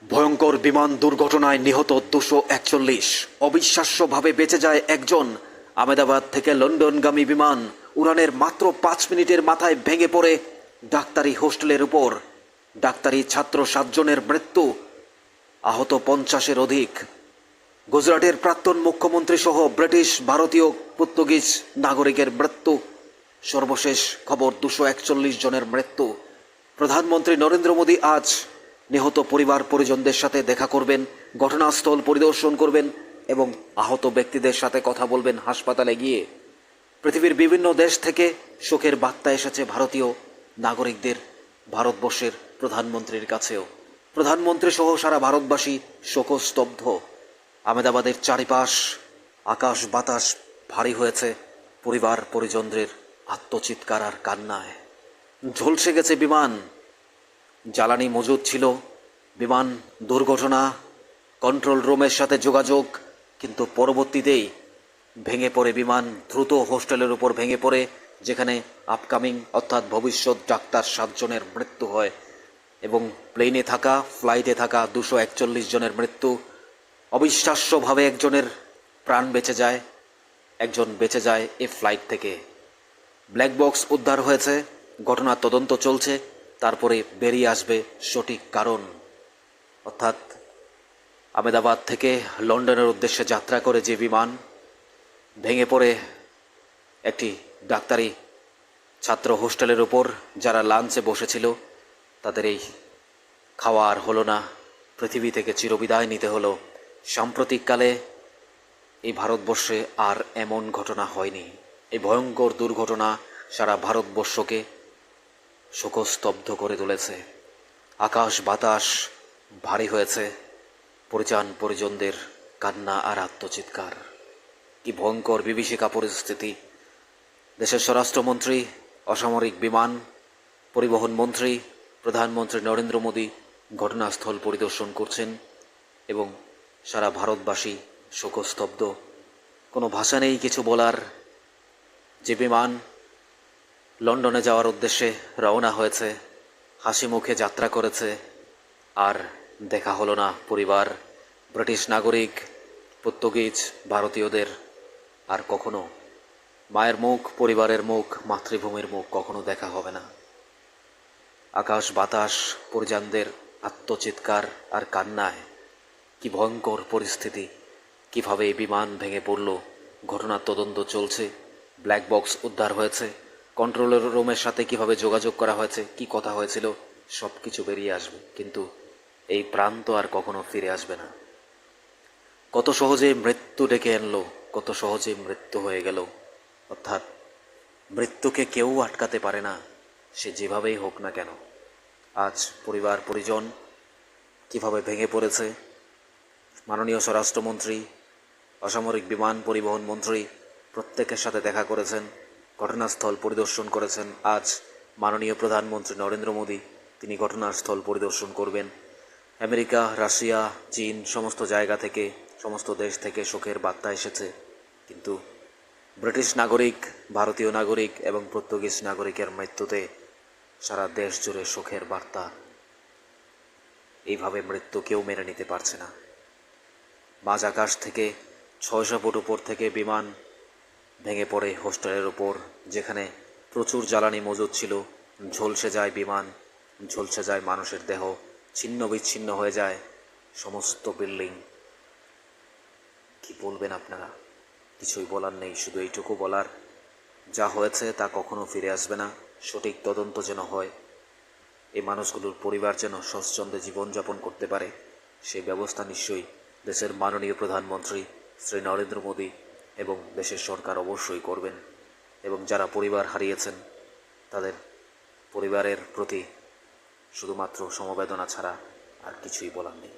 ভয়ঙ্কর বিমান দুর্ঘটনায় নিহত 241। অবিশ্বাস্যভাবে বেঁচে যায় একজন। আহমেদাবাদ থেকে লন্ডনগামী বিমান উড়ানের মাত্র 5 মিনিটের মাথায় ভেঙে পড়ে ডাক্তারি হোস্টেলের উপর। ডাক্তারি ছাত্র 7 জনের মৃত্যু, আহত 50-এর অধিক। গুজরাটের প্রাক্তন মুখ্যমন্ত্রী সহ ব্রিটিশ, ভারতীয়, পর্তুগিজ নাগরিকের মৃত্যু। সর্বশেষ খবর 241 জনের মৃত্যু। প্রধানমন্ত্রী নরেন্দ্র মোদী আজ নিহত পরিবার পরিজনদের সাথে দেখা করবেন, ঘটনাস্থল পরিদর্শন করবেন এবং আহত ব্যক্তিদের সাথে কথা বলবেন হাসপাতালে গিয়ে। পৃথিবীর বিভিন্ন দেশ থেকে শোকের বার্তা এসেছে ভারতীয় নাগরিকদের, ভারতবর্ষের প্রধানমন্ত্রীর কাছেও। প্রধানমন্ত্রী সহ সারা ভারতবাসী শোকস্তব্ধ। আহমেদাবাদের চারিপাশ আকাশ বাতাস ভারী হয়েছে পরিবার পরিজনদের আত্মচিৎকার আর কান্নায়। ঝলসে গেছে বিমান, জ্বালানি মজুদ ছিল। বিমান দুর্ঘটনা, কন্ট্রোল রুমের সাথে যোগাযোগ, কিন্তু পরবর্তীতেই ভেঙে পড়ে বিমান দ্রুত হোস্টেলের উপর ভেঙে পড়ে, যেখানে আপকামিং অর্থাৎ ভবিষ্যৎ ডাক্তার 7 জনের মৃত্যু হয় এবং প্লেনে থাকা, ফ্লাইটে থাকা 241 জনের মৃত্যু। অবিশ্বাস্যভাবে একজনের প্রাণ বেঁচে যায়, একজন বেঁচে যায় এই ফ্লাইট থেকে। ব্ল্যাক বক্স উদ্ধার হয়েছে, ঘটনার তদন্ত চলছে, তারপরে বেরিয়ে আসবে সঠিক কারণ। অর্থাৎ আহমেদাবাদ থেকে লন্ডনের উদ্দেশ্যে যাত্রা করে যে বিমান ভেঙে পড়ে একটি ডাক্তারি ছাত্র হোস্টেলের উপর, যারা লাঞ্চে বসেছিল তাদের এই খাওয়া আর হলো না, পৃথিবী থেকে চিরবিদায় নিতে হলো। সাম্প্রতিককালে এই ভারতবর্ষে আর এমন ঘটনা হয়নি। এই ভয়ঙ্কর দুর্ঘটনা সারা ভারতবর্ষকে শোকস্তব্ধ করে তুলেছে। আকাশ বাতাস ভারী হয়েছে পরিজনদের কান্না আর আত্মচিৎকার। কি ভয়ঙ্কর বিভীষিকা পরিস্থিতি। দেশের স্বরাষ্ট্রমন্ত্রী, অসামরিক বিমান পরিবহন মন্ত্রী, প্রধানমন্ত্রী নরেন্দ্র মোদী ঘটনাস্থল পরিদর্শন করছেন এবং সারা ভারতবাসী শোকস্তব্ধ। কোনো ভাষা নেই কিছু বলার। যে বিমান লন্ডনে যাওয়ার উদ্দেশ্যে রওনা হয়েছে, হাসি মুখে যাত্রা করেছে, আর দেখা হলো না পরিবার, ব্রিটিশ নাগরিক, পর্তুগিজ, ভারতীয়দের। আর কখনো মায়ের মুখ, পরিবারের মুখ, মাতৃভূমির মুখ কখনো দেখা হবে না। আকাশ বাতাস পরিজনদের আত্মচিৎকার আর কান্নায়। কি ভয়ঙ্কর পরিস্থিতি, কিভাবে এই বিমান ভেঙে পড়ল, ঘটনার তদন্ত চলছে। ব্ল্যাক বক্স উদ্ধার হয়েছে, কন্ট্রোল রুমের সাথে কিভাবে যোগাযোগ করা হয়েছে, কি কথা হয়েছিল, সব কিছু বেরিয়ে আসবে। কিন্তু এই প্রাণ তো আর কখনো ফিরে আসবে না। কত সহজে মৃত্যু ডেকে আনলো, কত সহজে মৃত্যু হয়ে গেল। অর্থাৎ মৃত্যুকে কেউ আটকাতে পারে না, সে যেভাবেই হোক না কেন। আজ পরিবার পরিজন কিভাবে ভেঙে পড়েছে। মাননীয় স্বরাষ্ট্রমন্ত্রী, অসামরিক বিমান পরিবহন মন্ত্রী প্রত্যেকের সাথে দেখা করেছেন, ঘটনাস্থল পরিদর্শন করেছেন। আজ মাননীয় প্রধানমন্ত্রী নরেন্দ্র মোদী তিনি ঘটনাস্থল পরিদর্শন করবেন। আমেরিকা, রাশিয়া, চীন সমস্ত জায়গা থেকে, সমস্ত দেশ থেকে শোকের বার্তা এসেছে। কিন্তু ব্রিটিশ নাগরিক, ভারতীয় নাগরিক এবং পর্তুগিজ নাগরিকের মৃত্যুতে সারা দেশ জুড়ে শোকের বার্তা। এইভাবে মৃত্যু কেউ মেনে নিতে পারছে না। মাঝ আকাশ থেকে 600 ফুট উপর থেকে বিমান ভেঙে পড়ে হোস্টেলের উপর, যেখানে প্রচুর জ্বালানি মজুদ ছিল। ঝলসে যায় বিমান, ঝলসে যায় মানুষের দেহ, ছিন্ন বিচ্ছিন্ন হয়ে যায় সমস্ত বিল্ডিং। কি বলবেন আপনারা? কিছুই বলার নেই, শুধু এইটুকু বলার, যা হয়েছে তা কখনো ফিরে আসবে না। সঠিক তদন্ত যেন হয়, এই মানুষগুলোর পরিবার যেন স্বচ্ছন্দে জীবনযাপন করতে পারে, সেই ব্যবস্থা নিশ্চয়ই দেশের মাননীয় প্রধানমন্ত্রী শ্রী নরেন্দ্র মোদী এবং দেশের সরকার অবশ্যই করবেন। এবং যারা পরিবার হারিয়েছেন তাদের পরিবারের প্রতি শুধুমাত্র সমবেদনা ছাড়া আর কিছুই বলার নেই।